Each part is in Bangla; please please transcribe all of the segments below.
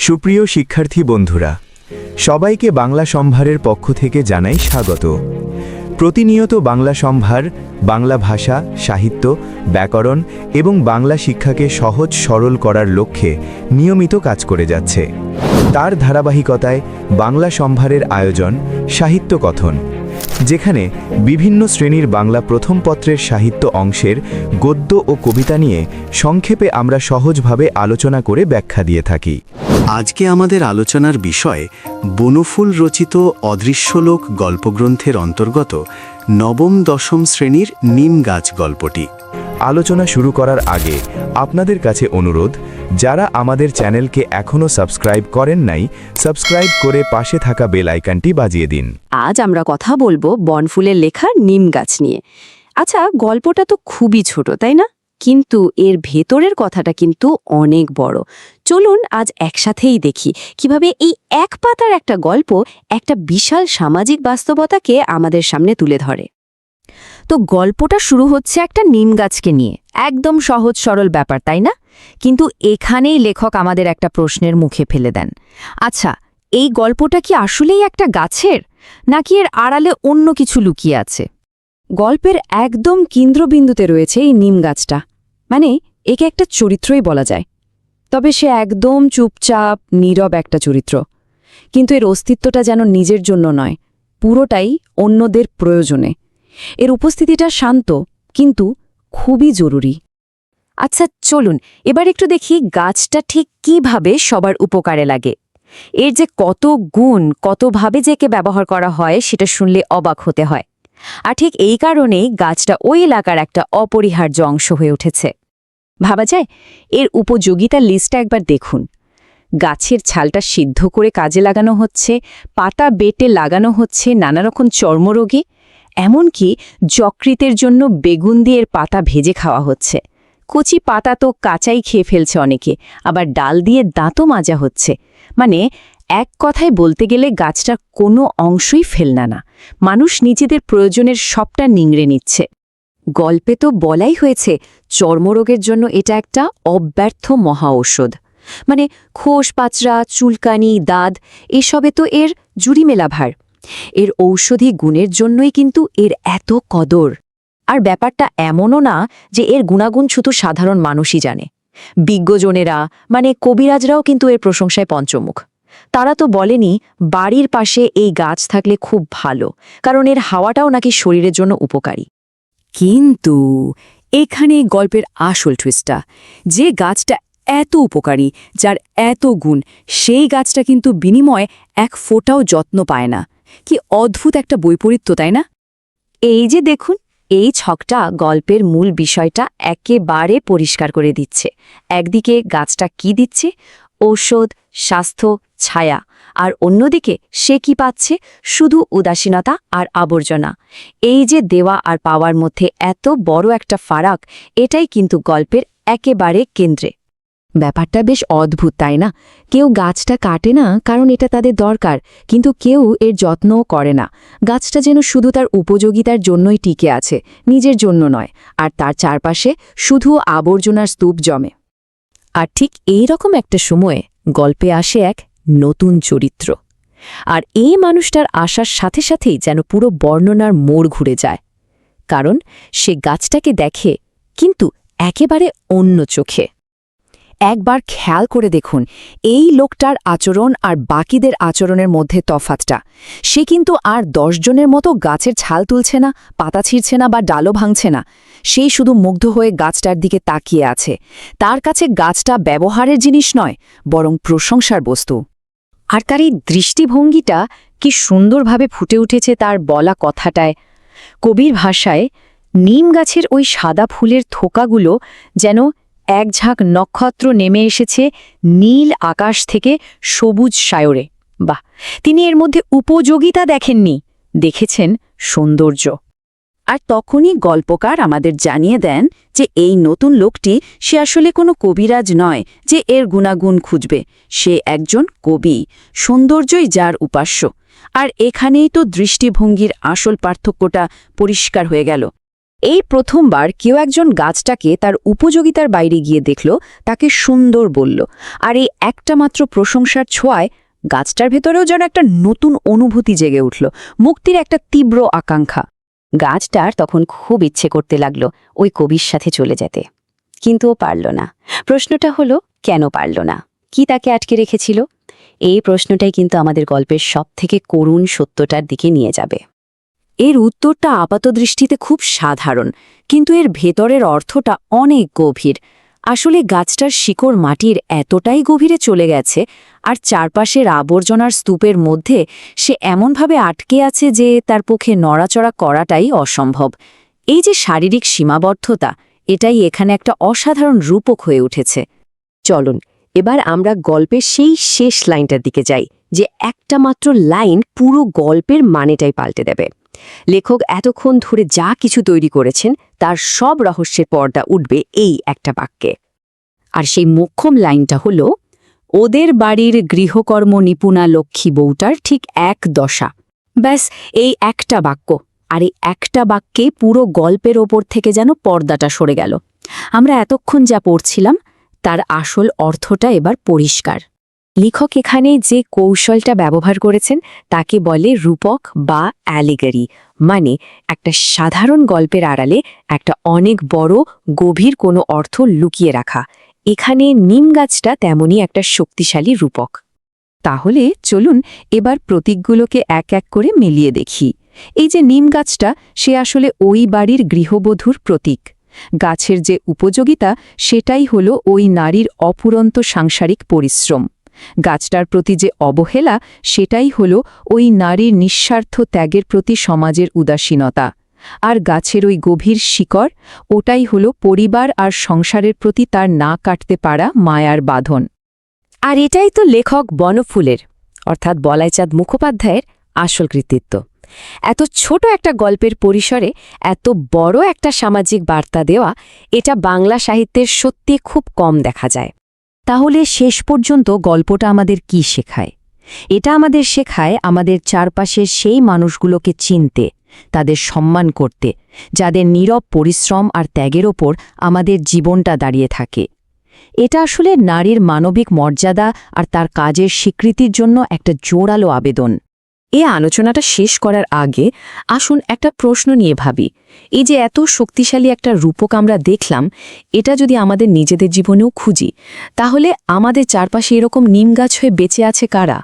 সুপ্রিয় শিক্ষার্থী বন্ধুরা, সবাইকে বাংলা সম্ভারের পক্ষ থেকে জানাই স্বাগত। প্রতিনিয়ত বাংলা সম্ভার বাংলা ভাষা, সাহিত্য, ব্যাকরণ এবং বাংলা শিক্ষাকে সহজ সরল করার লক্ষ্যে নিয়মিত কাজ করে যাচ্ছে। তার ধারাবাহিকতায় বাংলা সম্ভারের আয়োজন সাহিত্য কথন, যেখানে বিভিন্ন শ্রেণীর বাংলা প্রথম পত্রের সাহিত্য অংশের গদ্য ও কবিতা নিয়ে সংক্ষেপে আমরা সহজভাবে আলোচনা করে ব্যাখ্যা দিয়ে থাকি। আজকে আমাদের আলোচনার বিষয় বনফুল রচিত অদৃশ্যলোক গল্পগ্রন্থের অন্তর্গত নবম-দশম শ্রেণীর নিম গাছ গল্পটি। আলোচনা শুরু করার আগে আপনাদের কাছে অনুরোধ, যারা আমাদের চ্যানেলকে এখনও সাবস্ক্রাইব করেন নাই, সাবস্ক্রাইব করে পাশে থাকা বেল আইকনটি বাজিয়ে দিন। আজ আমরা কথা বলবো বনফুলের লেখা নিম গাছ নিয়ে। আচ্ছা, গল্পটা তো খুবই ছোট, তাই না? কিন্তু এর ভেতরের কথাটা কিন্তু অনেক বড়। চলুন আজ একসাথেই দেখি কিভাবে এই এক পাতার একটা গল্প একটা বিশাল সামাজিক বাস্তবতাকে আমাদের সামনে তুলে ধরে। তো গল্পটা শুরু হচ্ছে একটা নিম গাছকে নিয়ে, একদম সহজ সরল ব্যাপার, তাই না? কিন্তু এখানেই লেখক আমাদের একটা প্রশ্নের মুখে ফেলে দেন। আচ্ছা, এই গল্পটা কি আসলেই একটা গাছের, নাকি এর আড়ালে অন্য কিছু লুকিয়ে আছে? গল্পের একদম কেন্দ্রবিন্দুতে রয়েছে এই নিম গাছটা, মানে একে একটা চরিত্রই বলা যায়। তবে সে একদম চুপচাপ নীরব একটা চরিত্র, কিন্তু এর অস্তিত্বটা যেন নিজের জন্য নয়, পুরোটাই অন্যদের প্রয়োজনে। এর উপস্থিতিটা শান্ত কিন্তু খুবই জরুরি। আচ্ছা চলুন এবার একটু দেখি গাছটা ঠিক কিভাবে সবার উপকারে লাগে। এর যে কত গুণ, কতভাবে যে একে ব্যবহার করা হয় সেটা শুনলে অবাক হতে হয়। আর ঠিক এই কারণেই গাছটা ওই এলাকার একটা অপরিহার্য অংশ হয়ে উঠেছে। ভাবা যায়, এর উপযোগিতার লিস্টটা একবার দেখুন। গাছের ছালটা সিদ্ধ করে কাজে লাগানো হচ্ছে, পাতা বেটে লাগানো হচ্ছে নানারকম চর্মরোগে, এমনকি যকৃতের জন্য বেগুন দিয়ে এর পাতা ভেজে খাওয়া হচ্ছে। কচি পাতা তো কাঁচাই খেয়ে ফেলছে অনেকে, আবার ডাল দিয়ে দাঁতও মাজা হচ্ছে। মানে এক কথায় বলতে গেলে গাছটার কোনো অংশই ফেলনা না, মানুষ নিজেদের প্রয়োজনের সবটা নিংড়ে নিচ্ছে। গল্পে তো বলাই হয়েছে চর্মরোগের জন্য এটা একটা অব্যর্থ মহা ঔষধ। মানে খোস পাচড়া, চুলকানি, দাঁত এসবে তো এর জুড়ি মেলা ভার। এর ঔষধি গুণের জন্যই কিন্তু এর এত কদর। আর ব্যাপারটা এমনও না যে এর গুণাগুণ শুধু সাধারণ মানুষই জানে। বিজ্ঞজনেরা মানে কবিরাজরাও কিন্তু এর প্রশংসায় পঞ্চমুখ। তারা তো বলেনি বাড়ির পাশে এই গাছ থাকলে খুব ভালো, কারণ এর হাওয়াটাও নাকি শরীরের জন্য উপকারী। কিন্তু এখানে গল্পের আসল টুইস্টটা, যে গাছটা এত উপকারী, যার এত গুণ, সেই গাছটা কিন্তু বিনিময়ে এক ফোঁটাও যত্ন পায় না। কি অদ্ভুত একটা বৈপরীত্য, তাই না? এই যে দেখুন, এই ছকটা গল্পের মূল বিষয়টা একেবারে পরিষ্কার করে দিচ্ছে। একদিকে গাছটা কি দিচ্ছে? ঔষধ, স্বাস্থ্য, ছায়া। আর অন্যদিকে সে কি পাচ্ছে? শুধু উদাসীনতা আর আবর্জনা। এই যে দেওয়া আর পাওয়ার মধ্যে এত বড় একটা ফারাক, এটাই কিন্তু গল্পের একেবারে কেন্দ্রে। ব্যাপারটা বেশ অদ্ভুত, তাই না? কেউ গাছটা কাটে না কারণ এটা তাদের দরকার, কিন্তু কেউ এর যত্নও করে না। গাছটা যেন শুধু তার উপযোগিতার জন্যই টিকে আছে, নিজের জন্য নয়। আর তার চারপাশে শুধু আবর্জনার স্তূপ জমে। আর ঠিক এই রকম একটা সময়ে গল্পে আসে এক নতুন চরিত্র। আর এই মানুষটার আসার সাথে সাথেই যেন পুরো বর্ণনার মোড় ঘুরে যায়। কারণ সে গাছটাকে দেখে, কিন্তু একেবারে অন্য চোখে। একবার খেয়াল করে দেখুন এই লোকটার আচরণ আর বাকিদের আচরণের মধ্যে তফাৎটা। সে কিন্তু আর 10 জনের মতো গাছের ছাল তুলছে না, পাতা ছিঁড়ছে না বা ডালও ভাঙছে না। সেই শুধু মুগ্ধ হয়ে গাছটার দিকে তাকিয়ে আছে। তার কাছে গাছটা ব্যবহারের জিনিস নয়, বরং প্রশংসার বস্তু। আর তার এই দৃষ্টিভঙ্গিটা কি সুন্দরভাবে ফুটে উঠেছে তার বলা কথাটায়। কবির ভাষায় নিম গাছের ওই সাদা ফুলের থোকাগুলো যেন এক ঝাঁক নক্ষত্র নেমে এসেছে নীল আকাশ থেকে সবুজ সায়রে। বাহ! তিনি এর মধ্যে উপযোগিতা দেখেননি, দেখেছেন সৌন্দর্য। আর তখনই গল্পকার আমাদের জানিয়ে দেন যে এই নতুন লোকটি সে আসলে কোনো কবিরাজ নয় যে এর গুণাগুণ খুঁজবে। সে একজন কবি, সৌন্দর্যই যার উপাস্য। আর এখানেই তো দৃষ্টিভঙ্গির আসল পার্থক্যটা পরিষ্কার হয়ে গেল। এই প্রথমবার কেউ একজন গাছটাকে তার উপযোগিতার বাইরে গিয়ে দেখল, তাকে সুন্দর বলল, আর এই একটা মাত্র প্রশংসার ছোঁয়ায় গাছটার ভেতরেও যেন একটা নতুন অনুভূতি জেগে উঠল, মুক্তির একটা তীব্র আকাঙ্ক্ষা। গাছটার তখন খুব ইচ্ছে করতে লাগলো ওই কবির সাথে চলে যেতে, কিন্তু ও পারল না। প্রশ্নটা হলো, কেন পারল না? কি তাকে আটকে রেখেছিল? এই প্রশ্নটাই কিন্তু আমাদের গল্পের সবথেকে করুণ সত্যটার দিকে নিয়ে যাবে। এর উত্তরটা আপাতদৃষ্টিতে খুব সাধারণ, কিন্তু এর ভেতরের অর্থটা অনেক গভীর। আসলে গাছটার শিকড় মাটির এতটাই গভীরে চলে গেছে, আর চারপাশের আবর্জনার স্তূপের মধ্যে সে এমনভাবে আটকে আছে যে তার পক্ষে নড়াচড়া করাটাই অসম্ভব। এই যে শারীরিক সীমাবদ্ধতা, এটাই এখানে একটা অসাধারণ রূপক হয়ে উঠেছে। চলুন এবার আমরা গল্পের সেই শেষ লাইনটার দিকে যাই, যে একটা মাত্র লাইন পুরো গল্পের মানেটাই পাল্টে দেবে। লেখক এতক্ষণ ধরে যা কিছু তৈরি করেছেন তার সব রহস্যের পর্দা উঠবে এই একটা বাক্যে। আর সেই মোক্ষম লাইনটা হল, ওদের বাড়ির গৃহকর্ম নিপুণা লক্ষ্মী বউটার ঠিক এক দশা। ব্যাস, এই একটা বাক্য, আর এই একটা বাক্যে পুরো গল্পের ওপর থেকে যেন পর্দাটা সরে গেল। আমরা এতক্ষণ যা পড়ছিলাম তার আসল অর্থটা এবার পরিষ্কার। লেখক এখানে যে কৌশলটা ব্যবহার করেছেন তাকে বলে রূপক বা অ্যালিগারি, মানে একটা সাধারণ গল্পের আড়ালে একটা অনেক বড় গভীর কোনো অর্থ লুকিয়ে রাখা। এখানে নিম গাছটা তেমনই একটা শক্তিশালী রূপক। তাহলে চলুন এবার প্রতীকগুলোকে এক এক করে মিলিয়ে দেখি। এই যে নিম গাছটা, সে আসলে ওই বাড়ির গৃহবধূর প্রতীক। গাছের যে উপযোগিতা, সেটাই হলো ওই নারীর অপুরন্ত সাংসারিক পরিশ্রম। গাছটার প্রতি যে অবহেলা, সেটাই হলো ওই নারীর নিঃস্বার্থ ত্যাগের প্রতি সমাজের উদাসীনতা। আর গাছের ওই গভীর শিকড়, ওটাই হলো পরিবার আর সংসারের প্রতি তার না কাটতে পারা মায়ার বাঁধন। আর এটাই তো লেখক বনফুলের, অর্থাৎ বলাইচাঁদ মুখোপাধ্যায়ের আসল কৃতিত্ব। এত ছোট একটা গল্পের পরিসরে এত বড় একটা সামাজিক বার্তা দেওয়া, এটা বাংলা সাহিত্যের সত্যি খুব কম দেখা যায়। তাহলে শেষ পর্যন্ত গল্পটা আমাদের কি শেখায়? এটা আমাদের শেখায় আমাদের চারপাশের সেই মানুষগুলোকে চিনতে, তাদের সম্মান করতে, যাদের নীরব পরিশ্রম আর ত্যাগের ওপর আমাদের জীবনটা দাঁড়িয়ে থাকে। এটা আসলে নারীর মানবিক মর্যাদা আর তার কাজের স্বীকৃতির জন্য একটা জোরালো আবেদন। এই আলোচনাটা শেষ করার আগে আসুন একটা প্রশ্ন নিয়ে ভাবি। এই যে এত শক্তিশালী একটা রূপক আমরা দেখলাম, এটা যদি আমাদের নিজেদের জীবনেও খুঁজি, তাহলে আমাদের চারপাশে এরকম নিম গাছ হয়ে বেঁচে আছে কারা?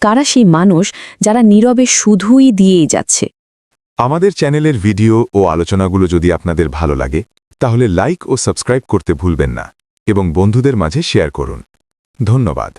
কারা সেই মানুষ যারা নীরবে শুধুই দিয়েই যাচ্ছে? আমাদের চ্যানেলের ভিডিও ও আলোচনাগুলো যদি আপনাদের ভালো লাগে, তাহলে লাইক ও সাবস্ক্রাইব করতে ভুলবেন না এবং বন্ধুদের মাঝে শেয়ার করুন। ধন্যবাদ।